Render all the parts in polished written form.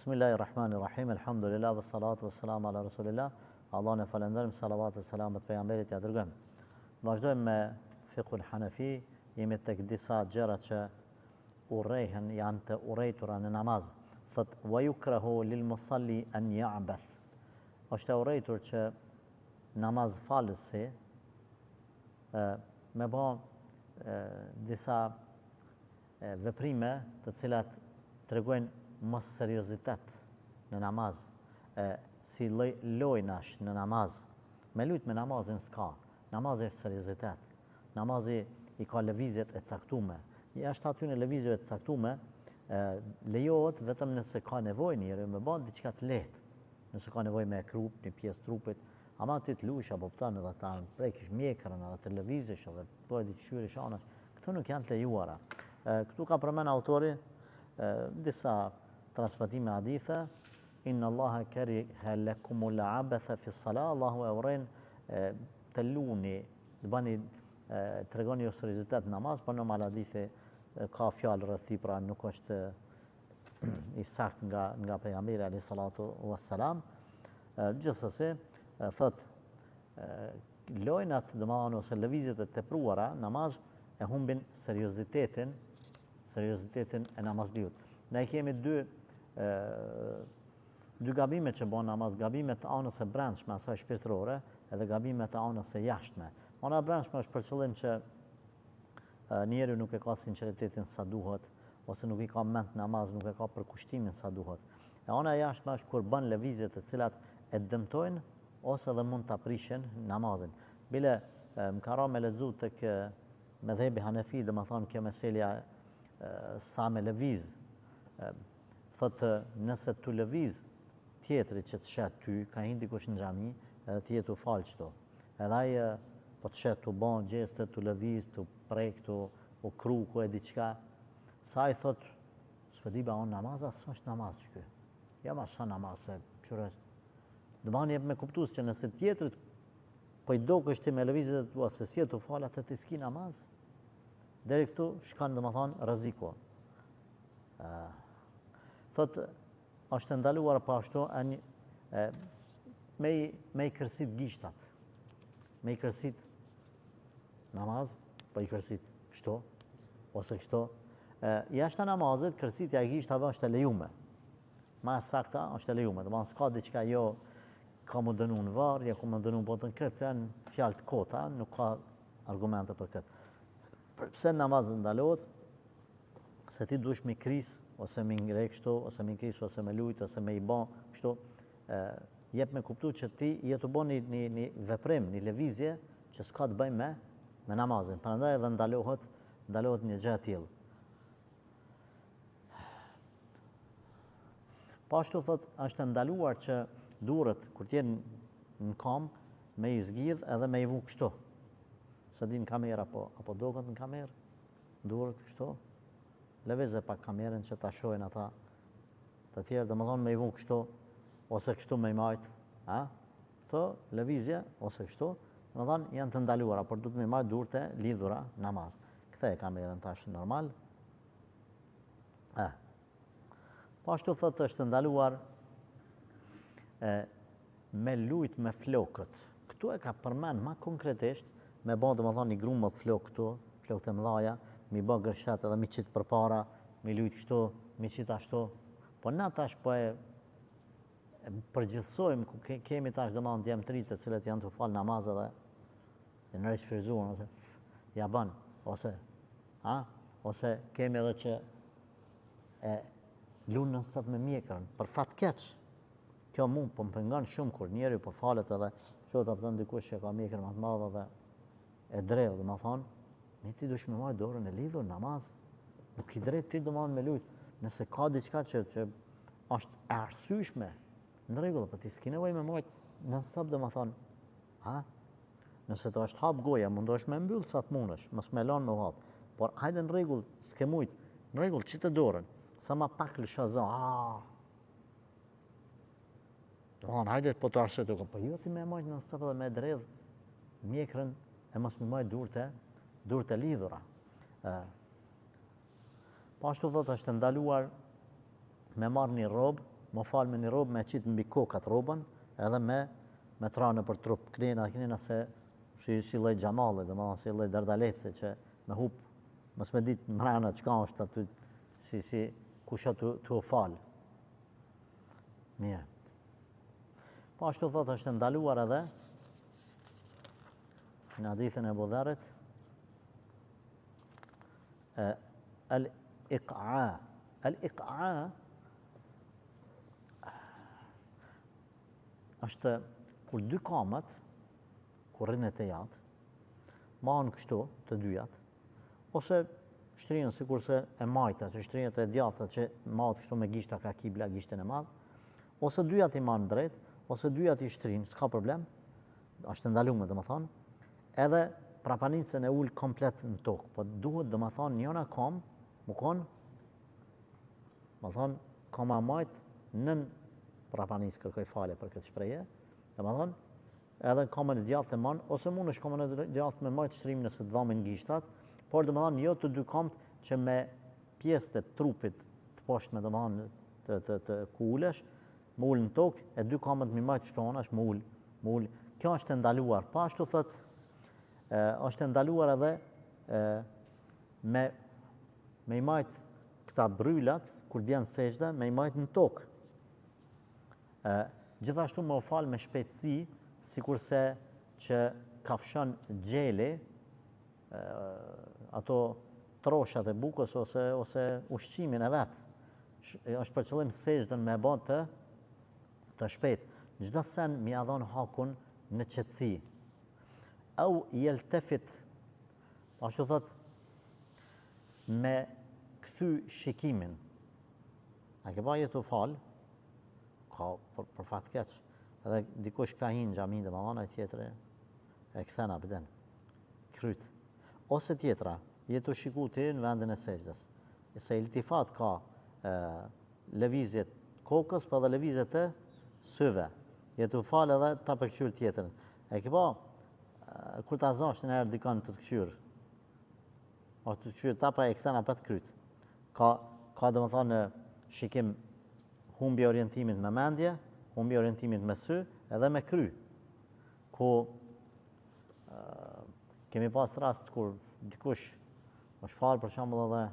Bismillahirrahmanirrahim. Alhamdulillah wassalatu wassalamu ala rasulillah. Allahun e falenderojmë, salavat e selamet pejgamberit ja dërgojmë. Vazhdojmë me fiqhul Hanafi, jemi tek disa gjëra që urrehen, janë të urrejtura në namaz. Thot wa yukrahu lil musalli an ya'bath. Është e urrejtur që namaz falësi me bë disa veprime të cilat tregojnë mos seriozitet në namaz, si lojnash në namaz. Me lujt me namazin s'ka, namazi e seriozitet, namazi i ka lëvizjet e caktume. Jashtë aty në lëvizjeve të caktume, lejohet vetëm nëse ka nevojë njeriu me bën diçka të lehtë. Nëse ka nevojë me krup, një pjesë trupit, ama ti të lush apo kupton edhe ta prekish mjekrën edhe të lëvizësh edhe bëhet diçka anash, këto nuk janë të lejuara. Këtu ka përmend autori disa transmetime hadithe, inna Allaha kariha lakumul abatha fi s-salah, Allahu e urren të luni, të bani tregoni jo seriozitet namaz, por normal hadithi ka fjalë rreth tij, pra nuk është i sakt nga pejgamberi alayhi salatu wassalam. Gjithsesi thot lojnat domethënë ose lëvizjet e tepruara namaz e humbin seriozitetin e namazliut. Ne kemi dy gabime që bën namaz, gabimet anës së brendshme asaj shpirtërore edhe gabimet anës së jashtme. Ana e brendshme është për qëllim që njeriu nuk e ka sinqeritetin sa duhet, ose nuk i ka mend namaz, nuk e ka për kushtimin sa duhet. E ana e jashtme është kur bën lëvizje të cilat e dëmtojnë ose edhe mund ta prishin namazin. Bile më ka rënë me lexu tek medhebi Hanefi, domethënë kjo meselja sa me lëviz, thotë nëse tu lëviz tjetri që të shet ty, ka hin dikush në xhami, edhe ti je tu fal çto. Edhe ai po të shet tu bën gjeste, tu lëviz, tu prek, tu u kru ku e diçka. Sa i thot, s'pedi ba on namaz, as është namaz që ky. Ja ma sa namaz se qyre. Dëmani jep me kuptues që nëse tjetrit po i dokësh ti me lëvizjet e tua se si e tu fal atë ti s'ki namaz, deri këtu shkon domethënë rreziku. Thot është ndaluar pa ashtu me i kërsit gishtat, me i kërsit namaz, po i kërsit kështu ose kështu. Jashtë namazit kërsitja e gishtave është e lejume. Ma sakta është e lejume. Domethënë s'ka diçka jo ka më dënu në varr, ja ku më dënu botën këtë, janë fjalë të kota, nuk ka argumente për këtë. Pse namaz ndalohet? Se ti duhesh me kris, ose me ngre kështu, ose me kris, ose me lujt, ose me i bën kështu, jep me kuptu që ti je të bën një veprim, një lëvizje që s'ka të bëjë me namazin. Prandaj edhe ndalohet një gjë e tillë. Po ashtu thot, është ndaluar që durët kur të jenë në kam me i zgjidh edhe me i vu kështu. Sa din kamera apo dokat në kamerë, durët kështu. Lëvizë pak kamerën që ta shohin ata të tjerë, domethënë me i vu kështu ose kështu me i majt, këto lëvizje ose kështu, domethënë janë të ndaluara, por duhet me i majt durët e lidhura namaz. Kthej kamerën tash normal. Po ashtu thotë është ndaluar me lujt me flokët. Këtu e ka përmend më konkretisht me bë domethënë një grumbull flokë këtu, flokë të mëdha, mi bë gërshat edhe mi qit përpara, mi lujt kështu, mi qit ashtu. Po na tash po e përgjithsojmë ku kemi tash domethënë djemtrit të cilët janë të fal namaz edhe në rishfryzuar ose ja bën ose kemi edhe që e lunë në stop me mjekrën, për fat keq. Kjo mund po më pengon shumë kur njeriu po falet edhe çdo ta thon dikush që ka mjekrën më të madhe dhe e drejt, domethënë ne ti duhesh me marrë dorën e lidhur namaz. Nuk i drejt ti domethënë me lut. Nëse ka diçka që është e arsyeshme, në rregull, po ti s'ke nevojë me marrë në stop domethënë. Nëse të është hap goja, mundohesh me mbyll sa të mundesh, mos me lënë me hap. Por hajde në rregull, s'ke mujt. Në rregull, çite dorën. Sa më pak lëshazo. Hajde po të arsye të po jo ti me marrë në stop edhe me drejt mjekrën e mos me marrë durët e lidhura. Po ashtu thotë është ndaluar me marrë një robë më falë me një robë, me qitë mbi kokat robën, edhe me tranë për trup. Knena se si lloj xhamalli, domethënë si lloj dardalece që me hub, mos me ditë mrena çka është aty, si kusha tu falë. Mirë. Po ashtu thotë është ndaluar edhe në hadithin e Abu Dharrit al-iq'a. Al-iq'a është kur dy kamët, kur rrinë të jatë, manë kështu të dyjat, ose shtrihen sikurse e majta, që shtrihet e djatha që matë kështu me gishta ka kibla, gishtën e madh, ose dyjat i manë drejt, ose dyjat i shtrinë, s'ka problem, është ndaluar domethënë, edhe prapanicën e ul komplet në tokë, po duhet domethënë njëra kam, më kon, domethënë kama majt nën prapanicë kërkoj falje për këtë shprehje, domethënë edhe kamën e djathtë e manë, ose mund është kamën e djathtë me majt shtrim nëse të dhamin gishtat, por domethënë jo të dy kamët që me pjesë të trupit të poshtme domethënë të ku ulesh, më ul në tokë, e dy kamët me majt shtonash më ul. Kjo është e ndaluar. Pa ashtu thot është e ndaluar edhe me i majt këta brylat kur bjen sejdë, me i majt në tokë. Gjithashtu më fal me shpejtësi, sikurse që kafshon gjeli, ato troshat e bukës ose ushqimin e vet. Është për qëllim sejdën me bë të shpejt. Çdo sen mi ia dhon hakun në qetësi. Au yeltafit, ashtu thot, me kthy shikimin. A ke baje të fal, ka për fat keq, edhe dikush ka hinë xhamin domethënë ai tjetri e kthen abden. Kryt. Ose tjetra, jetu shiku ti në vendin e sejdës. Se iltifat ka lëvizjet kokës, pa dhe lëvizjet e syve. Jetu falë edhe ta përkëshyr tjetër. E ke pa, kur ta zash në herë dikon të këqyr, o të këqyr ta pa e këthen apet kryt. Ka dhe më thonë shikim humbi orientimit me mendje, humbi orientimit me sy, edhe me kry. Ku kemi pas rast kur dikush është falë për shembull edhe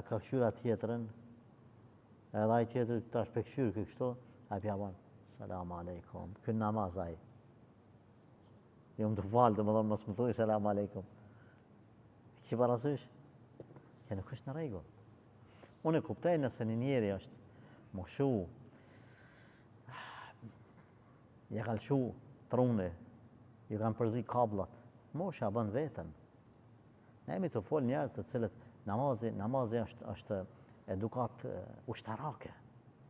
ka këshyra tjetërën, edhe ai tjetër ta shpekëshyr kështu, ai pja ban, selam aleikum, kënë namaz ai. Jo më të falë, domethënë mos më thuj selam aleikum. Ki parasysh? Që nuk është në rregull. Unë e kuptoj nëse një njeri është moshu, ja ka lëshu truni, ju kanë përzi kablat, mosha bën veten. Ne jemi të fol njerëz të cilët namazi është edukat ushtarake.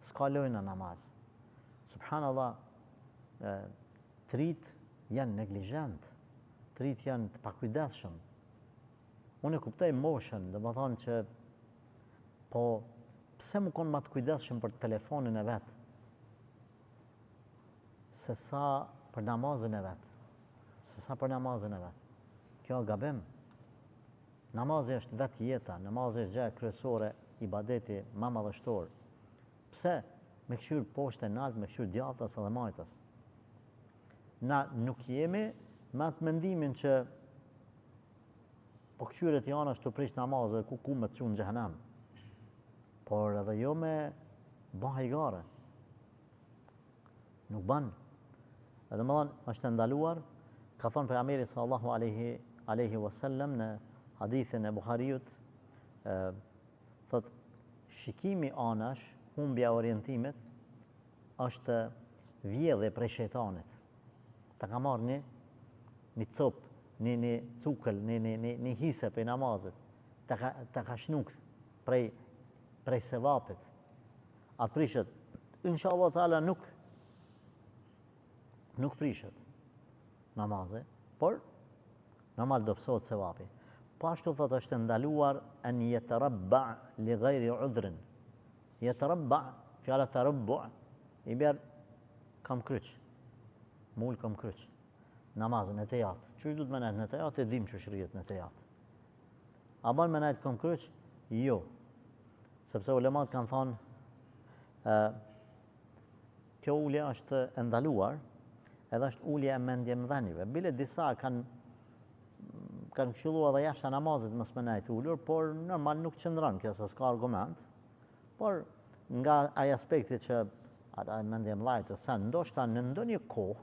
S'ka lojë në namaz. Subhanallah, trit janë neglizhent, trit janë të pakujdesshëm. Unë e kuptoj moshën, dhe më thonë që po pse më konë ma të kujdesshëm për telefonin e vetë, se sa për namazin e vetë. Kjo gabim. Namazi është vetë jeta, namazi është gjë kryesore, ibadeti më madhështor. Pse me këshyr poshtë e naltë, me këshyr djathtës edhe majtës? Na nuk jemi me atë mendimin që po këshyret janë është të prish namazë, ku me të qunë xhehenem. Por edhe jo me ba hajgare. Nuk ban. Edhe më dhanë, është ndaluar, ka thonë pejgamberi sallallahu alaihi wasallam në hadithin e Buhariut, thot, shikimi anash, humbja orientimit, është vjedhje prej shejtanit. Ta ka marrë një copë, një cukël, një hise për namazit, ta ka shnuk prej sevapit. Atë prishet, inshallah ta'ala nuk prishet namazit, por normal do pësot sevapi. Po ashtu thot është ndaluar an yatarabba li ghayri udhrin. Yatarabba, fjala tarabbu, i bjerë kam kryq. Mul kam kryq. Namazën e të jatë. Qështë du të me nejtë në të jatë, e dim që shrijet në të jatë. A ban me nejtë kam kryq? Jo. Sepse ulemat kanë thonë, Kjo ulje është e ndaluar, edhe është ulje e mendjemdhënieve. Bile disa kanë këshilluar edhe jashtë namazit mos më nejt ulur, por normal nuk qëndron kjo se s'ka argument. Por nga ai aspekti që ata mendjemdhajtë sa ndoshta në ndonjë kohë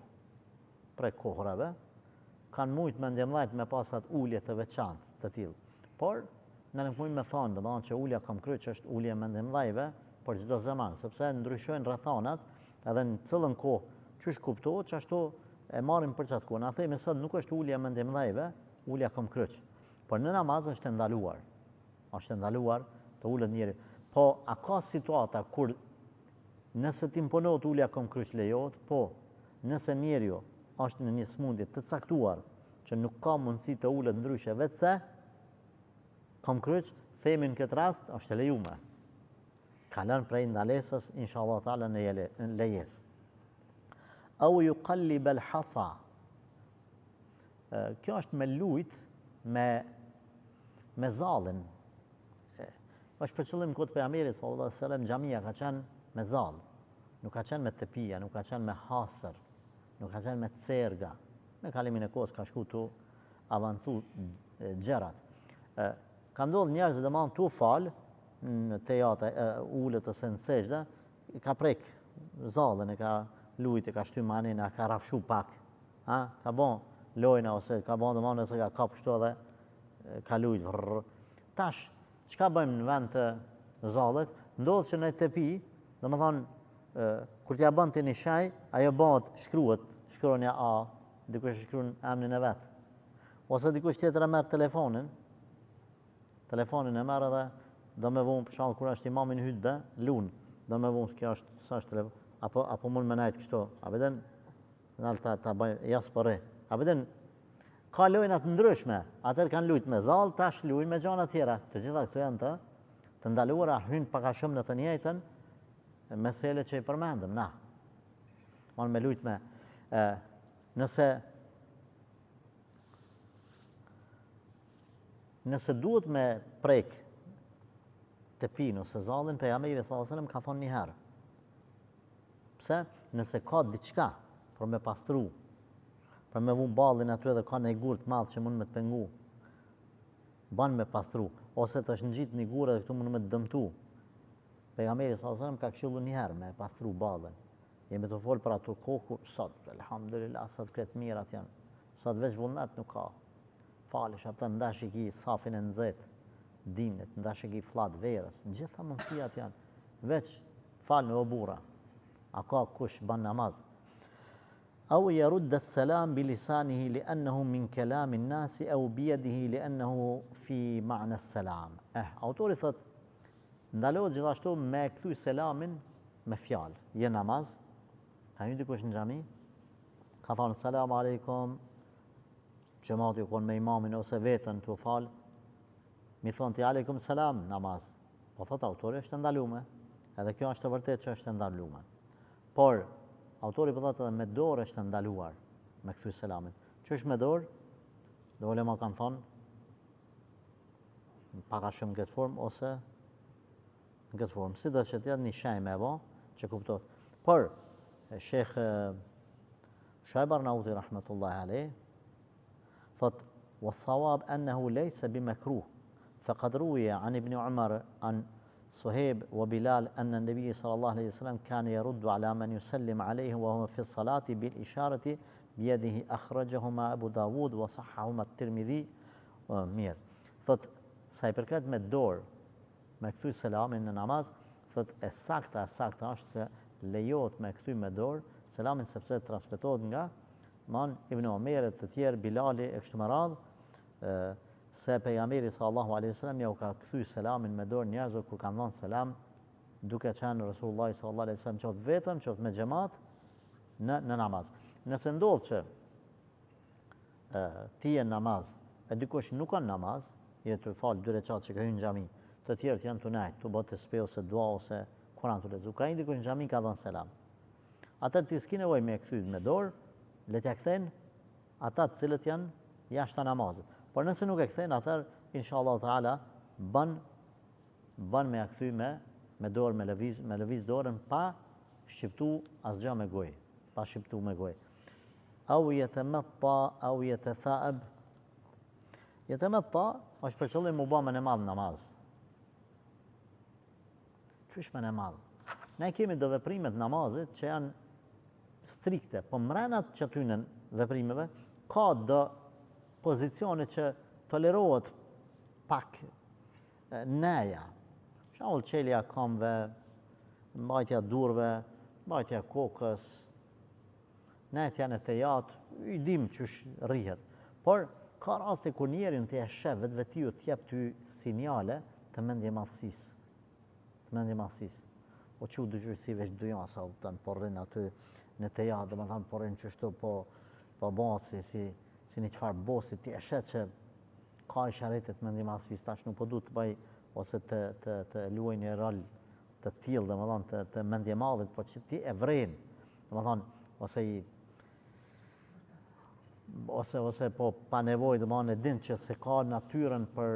prej kohërave kanë mujt mendjemdhajt me pasat ulje të veçantë të tillë. Por ne nuk mundemi të thonë domethënë që ulja komkryq është ulje e mendjemdhajve për çdo zaman, sepse ndryshojnë rrethonat, edhe në cillën kohë çish kuptohet, çashtu e marrim për çat kohë. Na themi sot nuk është ulja e mendjemdhajve, ulja komkryq. Por në namaz është e ndaluar. Është e ndaluar të ulet njëri. Po a ka situata kur nëse t'imponohet ulja komkryq lejohet? Po. Nëse njeriu është në një smundje të caktuar që nuk ka mundësi të ulet ndryshe vetëse komkryq, themi në këtë rast është e lejuar. Ka lënë prej ndalesës inshallah taala në lejes. Au yuqallib al-hasa. Kjo është me lujt me zallin. Është për qëllim kohët pejgamberit sallallahu alaihi wasallam xhamia ka qenë me zall. Nuk ka qenë me tepia, nuk ka qenë me hasër, nuk ka qenë me cerga. Me kalimin e kohës ka shku tu avancu gjërat. Ka ndodhur njerëz domethënë tu fal në teate ulet ose në sejdë, ka prek zallën, e ka lujt, e ka shty manin, e ka rafshu pak. Ka bon lojna ose ka bon domethënë se ka kap kështu edhe ka lujt. Tash çka bëjmë në vend të zallet? Ndodh që në tepi, domethënë kur t'ja bën ti një shaj, ajo bëhet shkronja A, dikush shkruan emrin e vet. Ose dikush tjetër e merr telefonin e merr edhe do me vonë për shkak kur është imami në hutbe, lun, do me vonë kjo është sa është telefon, apo mund më nejt kështu. A vjen nalta ta bëj jas porre. A vjen ka lojna të ndryshme. Atëherë kanë lujt me zall, tash lujnë me gjëra të tjera. Të gjitha këto janë të ndaluara, hyn pak a shumë në të njëjtën mesele që i përmendëm na. Mon me lujt me nëse duhet me prek tepin ose zallin, pejgamberi sallallahu alajhi wasallam ka thonë një herë. Pse? Nëse ka diçka për me pastru, për me vu ballin aty edhe ka një gur të madh që mund me të pengu, ban me pastru, ose të është ngjit një gur edhe këtu mund me të dëmtu. Pejgamberi sallallahu alajhi wasallam ka këshilluar një herë me pastru ballin. Jemi të folë për ato kohë sot, alhamdulillah, sot këtë mirat janë. Sot veç vullnet nuk ka. Falesh ata ndash i ki safin e nxehtë, dimnit, ndash i ki flat verës, gjitha mundësijat janë. Veç fal me o burra. A ka kush ban namaz? Au yarudda as-salam bi lisanihi li'annahu min kalami an-nasi au bi yadihi li'annahu fi ma'na as-salam. Autori thot ndalohet gjithashtu me kthy selamin me fjalë. Je namaz, ka hyrë dikush në xhami, ka thonë selam aleikum, xhamati u kon me imamin ose vetën tu fal, mi thonë ti aleikum selam namaz. Po thot autori është ndaluar. Edhe kjo është e vërtetë që është ndaluar. Por autori po thotë edhe me dorë është ndaluar me kthy selamin. Ç'është me dorë? Do ulema kanë thonë pak a shumë këtë formë ose në këtë formë. Si do që t'jetë një shenjë me bo, që kuptot. Por, Shekh Shuaib Arnauti rahmetullahi alayh thot was-sawab annahu laysa bimakruh faqad ruwiya an ibn Umar an Suhaib wa Bilal anna an-nabiy sallallahu alayhi wasallam kana yaruddu ala man yusallim alayhi wa huwa fi as-salati bil isharati bi yadihi akhrajahuma Abu Dawud wa sahhahuma at-Tirmidhi. Mirë. Thot sa i përket me dorë me kthy selamin në namaz, thot e sakta është se lejohet me kthy me dorë selamin sepse transmetohet nga Ibn Omer të tjerë, Bilali e kështu me radhë, se pejgamberi sallallahu alaihi wasallam ja u ka kthy selamin me dorë njerëzve kur kanë dhënë selam, duke qenë Resulullah sallallahu alaihi wasallam qoftë vetëm, qoftë me xhamat në namaz. Nëse ndodh që ti je namaz e dikush nuk ka namaz, je të fal 2 recat që ka hyrë në xhami, të tjerët janë të nejtë, të botë të spe ose dua ose Kur'an të lezu. Ka një dikush në xhami ka dhënë selam. Atër ti s'ki nevojë me kthy me dorë, le t'ja kthejnë ata të cilët janë jashtë namazit. Por nëse nuk e kthejnë, atër inshallah taala ban me ja kthy me dorë, me lëviz dorën pa shqiptu asgjë me gojë, pa shqiptu me gojë. Au yatamatta au yatathaab. Yatamatta është për qëllim u bë më në madh namaz. Qysh më në madh? Ne kemi do veprimet namazit që janë strikte, po mrena që atyne veprimeve ka do pozicione që tolerohet pak neja. Shembull qelja këmbëve, mbajtja durve, mbajtja kokës, netja në tejat, i dim qysh rrihet. Por ka raste kur njerin të e shef vetvetiu të jep ty sinjale të mendje madhësisë. Të mendje madhësisë. O që dëgjoj si veç dujasa, po rrin aty në tejat, dhe më thamë po rrin qështu po bosi, si një qëfar bosi, ti e shet që ka i sharetet mendje madhësisë, tash nuk po du të bëj ose të luaj një rol të tillë, dhe më thonë të mendje madhit, po që ti e vren, dhe më thonë, ose po pa nevojë, dhe më thonë e din që se ka natyren për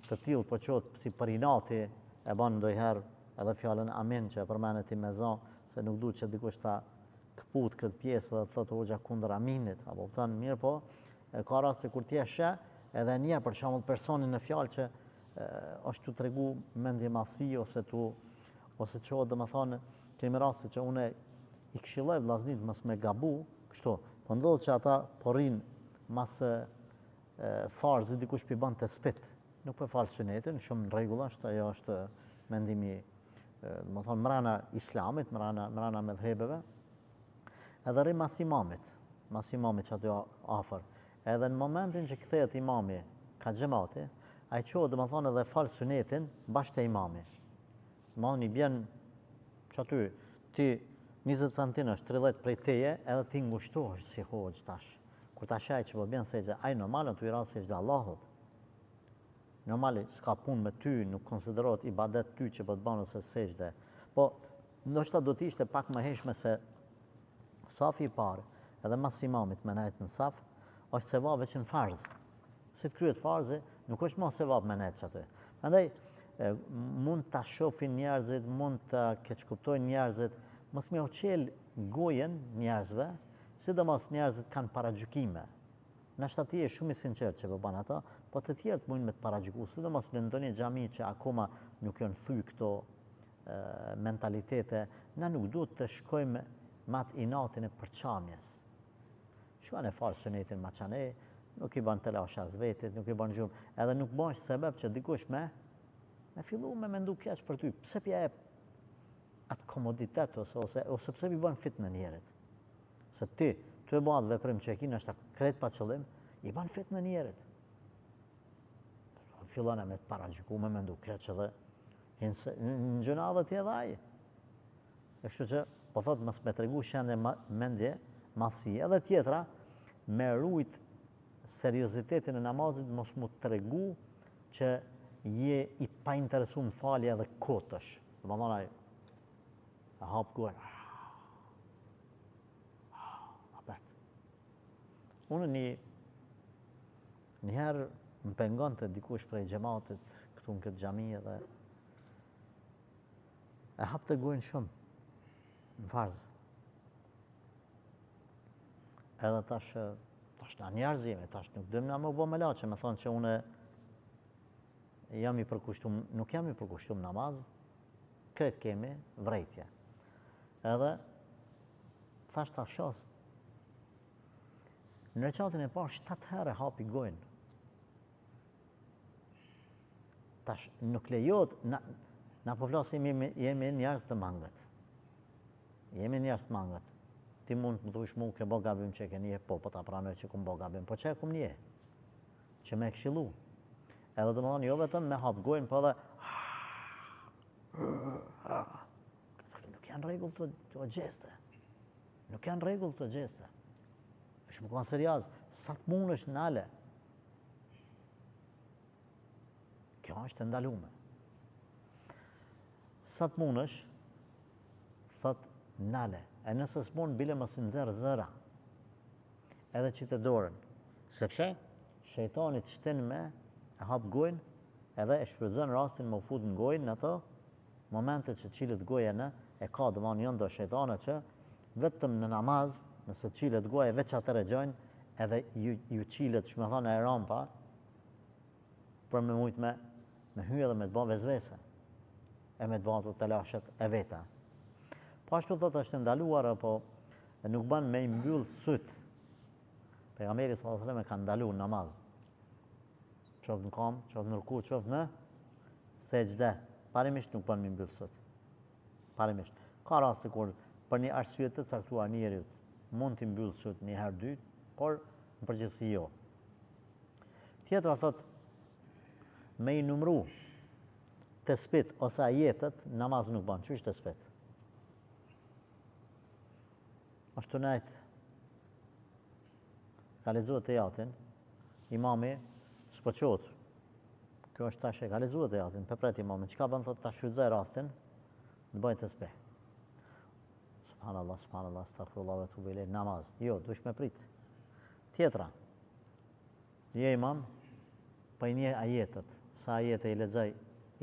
të tillë, po qoftë si për inati, e bën ndonjëherë edhe fjalën amin që e përmenet i me za, se nuk duhet që dikush ta këput këtë pjesë dhe të thotë hoxha kundër aminit, apo kupton mirë, po ka raste kur ti e sheh edhe një për shembull personin në fjalë që është tu tregu mendje madhësi ose çohet, domethënë kemi raste që unë i këshilloj vllaznitë mos me gabu, kështu. Po ndodh që ata po rrin mas farzit dikush pi bën të spit, nuk po fal sunetin, shumë në rregull është, ajo është mendimi domethënë mrena islamit, mrena medhhebeve. Edhe rri mas imamit që aty afër. Edhe në momentin që kthehet imami ka xhamati, ai qohet domethënë edhe fal sunetin bashkë te imami. Imami bjen që aty ti 20 cm 30 prej teje, edhe ti ngushtohesh si hoxh tash. Kur ta shaj që po bjen sejdë, ai normal aty rast sejdë Allahut. Normali s'ka punë me ty, nuk konsiderohet ibadet ty që po të bën ose sejdë. Po ndoshta do të ishte pak më heshme se safi i parë, edhe mas imamit me nejt në saf, është sevap veç në farz. Si të kryet farzi, nuk është më sevap me nejt që aty. Prandaj, mund të shofin njerëzit, mund të keqkuptojnë njerëzit, mos me uqel gojen njerëzve, sidomos njerëzit kanë paragjykime. Nashta ti je shumë i sinqert që po bën ata, po të tjerët mund me të paragjyku, sidomos në ndonjë xhami që akoma nuk janë thyr këto mentalitete, na nuk duhet të shkojmë mat inatin e përçamjes. Shkon e fal sunetin maçane, nuk i bën telash as vetit, nuk i bën gjumë, edhe nuk bash sebeb që dikush me fillu me mendu keq për ty. Pse pja e atë komoditet ose pse i bën fitnë njerit? Se ti e bën atë veprim që e ki nështë kret pa qëllim, i bën fitnë njerit. Fillon me të paragjyku, me mendu keq edhe në gjëna dhe ti edhe ai. Kështu që po thotë mos me tregu shende mendje, madhësi. Edhe tjetra, me rujt seriozitetin e namazit, mos mu tregu që je i pa interesu në falje edhe kotësh. Dhe më dhonaj, e hapë kuar. Apet. Unë njëherë më pengon të dikush prej xhamatit këtu në këtë xhami edhe e hapë të gojnë shumë. Në farz. Edhe tash na njerëz jemi, tash nuk dëmë na më bo me laçe, me thonë që une jam i përkushtum, nuk jam i përkushtum namaz, kret kemi vrejtje. Edhe thash ta shos, në reqatin e parë 7 herë hapi gojnë. Tash nuk lejot, na po flasim jemi njerëz të mangët. Jemi njerëz të mangët. Ti mund të më thush mu ke bo gabim që ke nje, po ta pranoj që kum bo gabim, po që e kum nje? Që me këshilu. Edhe të më thonë, jo vetëm me hap gojnë, po edhe nuk janë rregull të gjeste. Nuk janë rregull të gjeste. Është më konë seriaz, sa të mund është nale. Kjo është ndalume. Sa të mund është, thot nale. E nëse s'mon bile mos i nxerr zëra. Edhe që të dorën. Sepse shejtani të shtin me e hap gojnë edhe e shfrytëzon rastin me u fut në gojnë në ato momente që qilet goja në e ka domon janë do shejtane që vetëm në namaz, nëse qilet goja veç atëre gjojnë, edhe ju qilet, që me thonë e rampa, për me mujt me hyje dhe me të bënë vezvese, e me të bënë të lashet e veta. Po ashtu thot është ndaluar, apo nuk ban me i mbyll syt. Pejgamberi sallallahu alajhi wasallam e ka ndaluar namaz. Qoftë në kam, qoftë në ruku, qoftë në sejdë. Parimisht nuk ban me i mbyll syt. Parimisht. Ka raste kur për një arsye të caktuar njeriu mund t'i mbyll syt një herë dy, por në përgjithësi jo. Tjetra thot me i numru tespit ose ajetet, namaz nuk ban. Ç'është tespit? Ashtu najtë, ka lexuar të jatin, imami s'po qotë. Kjo është tash e ka lexuar të jatin, pepret imamin. Çka bën thot ta shfrytëzoj rastin, të bëj tesbih. Subhanallah, subhanallah, astaghfirullah wa tubu ilej, namaz. Jo, duhet me prit. Tjetra. Je imam, po i njeh ajetet, sa ajete i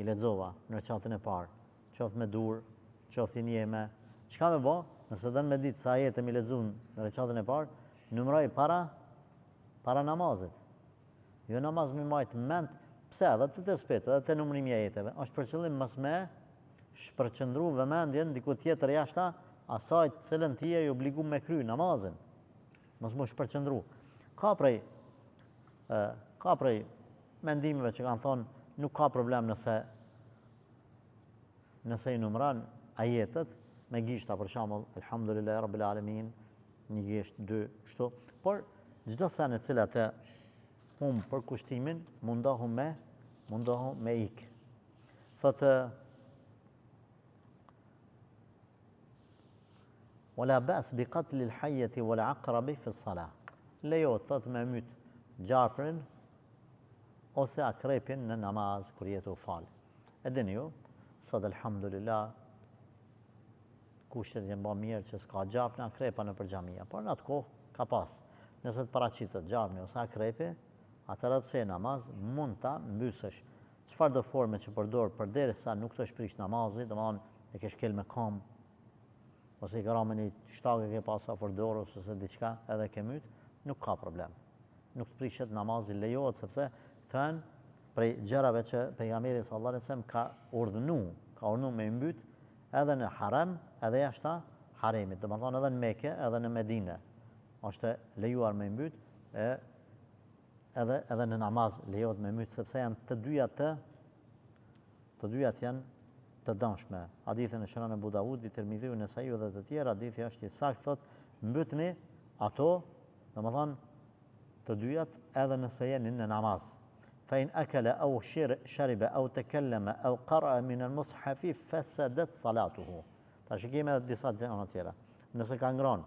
lexova në rekatën e parë, qoftë me dur, qoftë i njeh me çka me bë? Nëse dënë me ditë sa ajete mi lexuan në rekatën e parë, numroj para namazit. Jo namaz mi majtë mend, pse edhe të tespit, edhe të numrimi ajeteve, është për qëllim mos me shpërqendru vëmendjen diku tjetër jashta asaj të cilën ti je i obliguar me kry namazin. Mos më shpërqendru. Ka prej mendimeve që kanë thonë nuk ka problem nëse i numran ajetet me gishta, për shembull, elhamdulillahi rabbil alamin, një gisht, dy, kështu. Por çdo sen e cilat e hum për kushtimin, mundohu me ik. Thotë wala bas bi qatl al hayyati wal aqrabi fi as-salah. Lejo thotë me myt gjarprin ose akrepin në namaz kur jetu fal. E dini ju, sot elhamdulillah kushtet janë bërë mirë që s'ka gjarpë në akrepa në përgjamia, por në atë kohë ka pas. Nëse të paraqitet gjarpëni ose akrepi, atëherë pse namaz mund ta mbysësh. Çfarë do forme që përdor përderisa nuk të shprish namazi, domethënë e ke shkel me kam, ose i ka një shtagë ke pas afër dorës ose diçka, edhe ke myt, nuk ka problem. Nuk të prishet namazi, lejohet sepse këto janë prej gjërave që pejgamberi sallallahu alajhi wasallam ka urdhënuar me mbyt edhe në harem, edhe jashta haremit, domethënë edhe në Mekë, edhe në Medinë. Është lejuar me mbyt, edhe në namaz lejohet me mbyt, sepse janë të dyjat janë të dëmshme. Hadithin e shënon Abu Davudi, Tirmidhiu, Nesaiu dhe të tjerë, hadithi është i saktë, thotë mbytni ato, domethënë të dyjat edhe nëse jeni në namaz. فإن أكل أو شرب أو تكلم أو قرأ من المصحف فسدت صلاته. Tash kemi edhe disa gjëra tjera. Nëse ka ngrënë,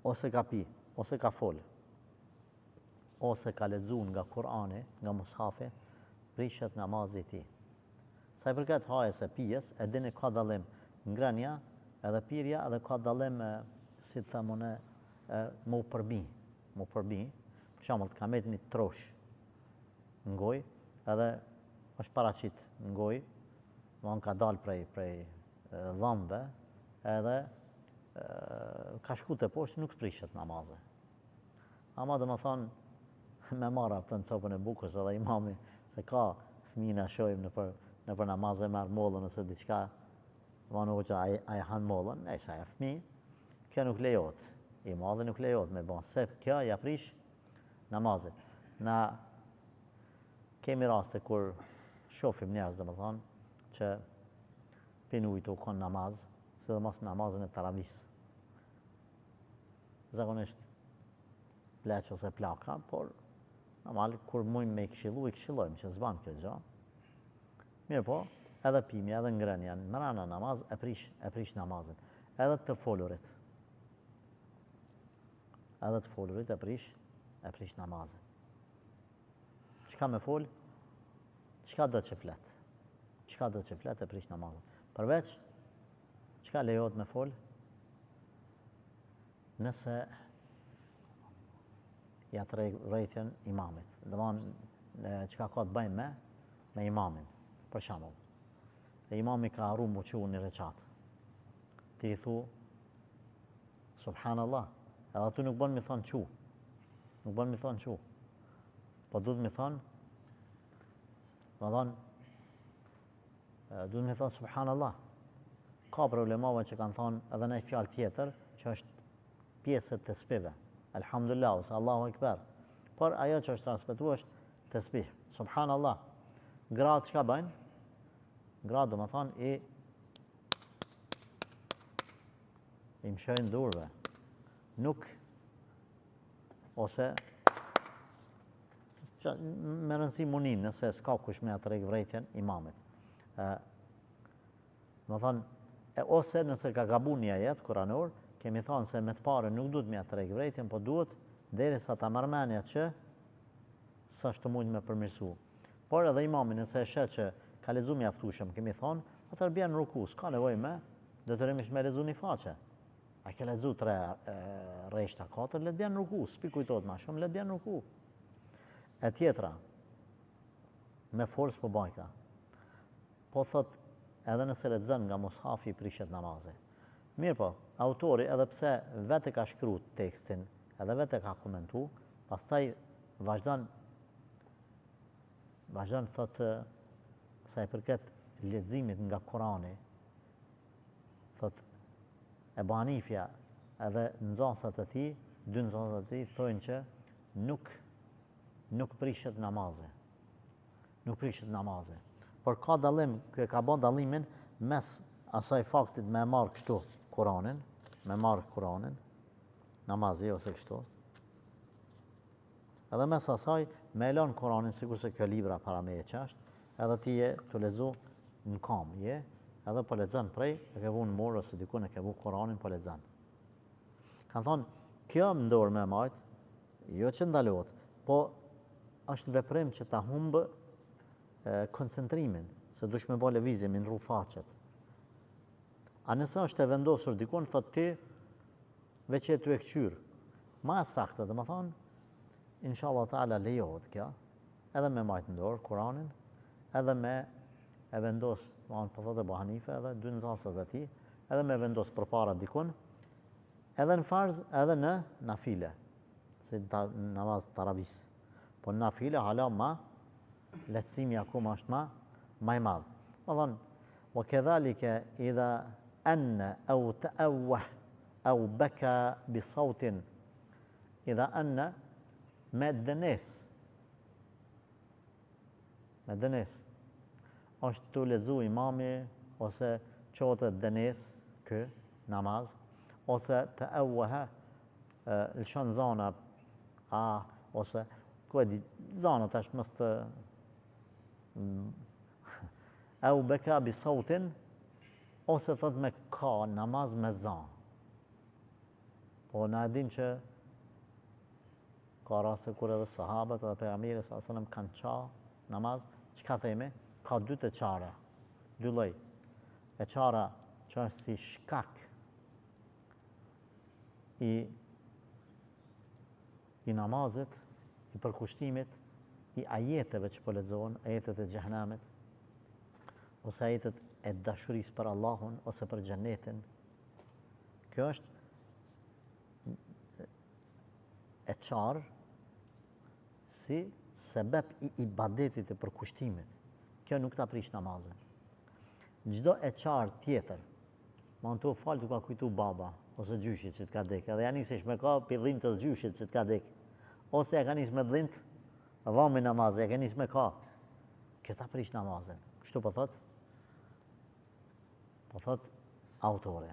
ose ka pi, ose ka fol, ose ka lexuar nga Kur'ani, nga mushafi, prishet namazi i tij. Sa i përket hajës e pijes, e dini ka dallim ngrënia edhe pirja, edhe ka dallim si të thamone më u përbi. Për shembull, të kamet një trosh në gojë, edhe është paraqit në gojë, domthonë ka dalë prej dhëmbëve, edhe ka shku të poshtë, nuk prishet namazi. Ama domethënë me marra të në copën e bukës edhe imami, se ka fëmijë na shohim nëpër namaz e marr mollën ose diçka, domthonë hoxha ai han mollën, sa ja fëmijë, kjo nuk lejohet. I madhi nuk lejohet me bën, se kjo ja prish namazin. Na kemi raste kur shohim njerëz domethënë që pinë ujë u kon namaz, sidomos namazin e taravis. Zakonisht pleq ose plaka, por normal kur mujmë me i këshillojmë që s'ban kjo gjë. Mirë po, edhe pimja, edhe ngrënia, në rana namaz e prish namazin. Edhe të folurit. E prish namazin. Çka me fol? Çka do të flet? E prish namazin. Përveç, çka lejohet me fol? Nëse ja të rejtjen imamit. Domthonë, çka ka të bëjmë me imamin, për shembull. e imami ka harru mu qu një reqat. Ti i thu, subhanallah, edhe aty nuk bën mi thonë qu. Nuk bën mi thonë qu. Po duhet mi thonë, duhet mi thonë subhanallah. Ka problemave që kanë thonë edhe në fjalë tjetër, që është pjesë të spive. Elhamdulillah, ose Allahu Ekber. Por ajo që është transmetuar është tasbih. Subhanallah. Gratë çka bëjnë? Gratë do të thonë i mshojnë durve. Nuk ose me rëndësi munin, nëse s'ka kush me atë vrejtjen imamit. Më thonë, ose nëse ka gabu një ajet kuranor, kemi thonë se me të pare nuk duhet me atë vrejtjen, po duhet derisa ta marrëmendja që s'është të mund me përmirësu. Por edhe imami nëse e shet që ka lexu mjaftueshëm, kemi thonë, atëherë bjen në ruku, s'ka nevojë me detyrimisht me lexu një faqe. A ke lexu 3 rreshta 4, le të bjen në ruku, s'pi kujtohet më shumë, le të bjen në ruku. E tjetra, me forcë po bajka. Po thot, edhe nëse lexon nga mushafi prishet namazi. Mirë po, autori edhe pse vetë ka shkruar tekstin, edhe vetë ka komentu, pastaj vazhdon thot sa i përket leximit nga Kurani, thot Ebu Hanifja edhe nxënësat e tij, dy nxënësat e tij thonë që nuk prishet namazi. Nuk prishet namazi. Por ka dallim, ka bën dallimin mes asaj faktit me marr kështu Kur'anin, namazi ose kështu. Edhe mes asaj me lën Kur'anin sikur se kjo libra para meje ç'është, edhe ti je të lexu në kam, edhe po lexon prej, e ke vënë mur ose diku e ke vënë Kur'anin po lexon. Kan thonë, kjo më ndor me majt, jo që ndalohet, po është veprim që ta humbë koncentrimin, se dush me bë lëvizje, me ndru faqet. A nëse është e vendosur dikun, thot ti, veç e ty e këqyr. Ma e saktë, dhe më thonë, inshallah ta'ala lejohet kjo, edhe me majtë ndorë, Kur'anin, edhe me e vendos, po thotë Ebu Hanife, edhe dy nxënësat e tij, edhe me vendos përpara dikun, edhe në farz, edhe në nafile, si namaz taravis. Po në nafile hala ma, lehtësimi akoma është ma i madh. Më thonë, wa kedhalike idha anna au ta'awwah au beka bi sautin, idha anna me dënes, është të lezu imami, ose qote dënes, kë, namaz, ose të awwaha, lëshon zona, ose, ku e di, zonët është mës të, au beka bi sautin, ose thot me ka namaz me zanë. Po na e dim që ka rase kur edhe sahabët edhe pejgamberi sallallahu alajhi wasallam kanë qa namaz, çka themi? Ka dy të qara, dy lloj. E qara që është si shkak i namazit, i përkushtimit, i ajeteve që po lexohen, ajetet e xhehenamit, ose ajetet e dashurisë për Allahun ose për xhenetin. Kjo është e qarë si sebeb i ibadetit e përkushtimit. Kjo nuk ta prish namazin. Çdo e qarë tjetër, ma në të falë të ka kujtu baba, ose gjyshit që të ka dek, edhe ja nisish me ka pëllim të gjyshit që të ka dek, ose ja ka nis me dhimt dhami namazin, ja ka nis me ka. Kjo ta prish namazin. Kështu po thot autore.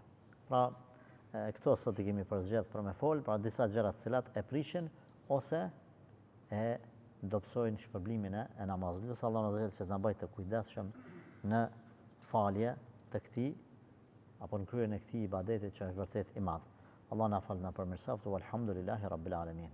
Pra, këto sot i kemi përzgjedh për me folë, pra disa gjërat cilat e prishin, ose e dobësojnë shpërblimin e namazit. Lutja Allahun azza që të na bëjë të kujdesshëm në falje të këtij apo në kryen e këtij ibadeti që është vërtet i madh. Allah na fal, na përmirësoft, walhamdulillahi rabbil alamin.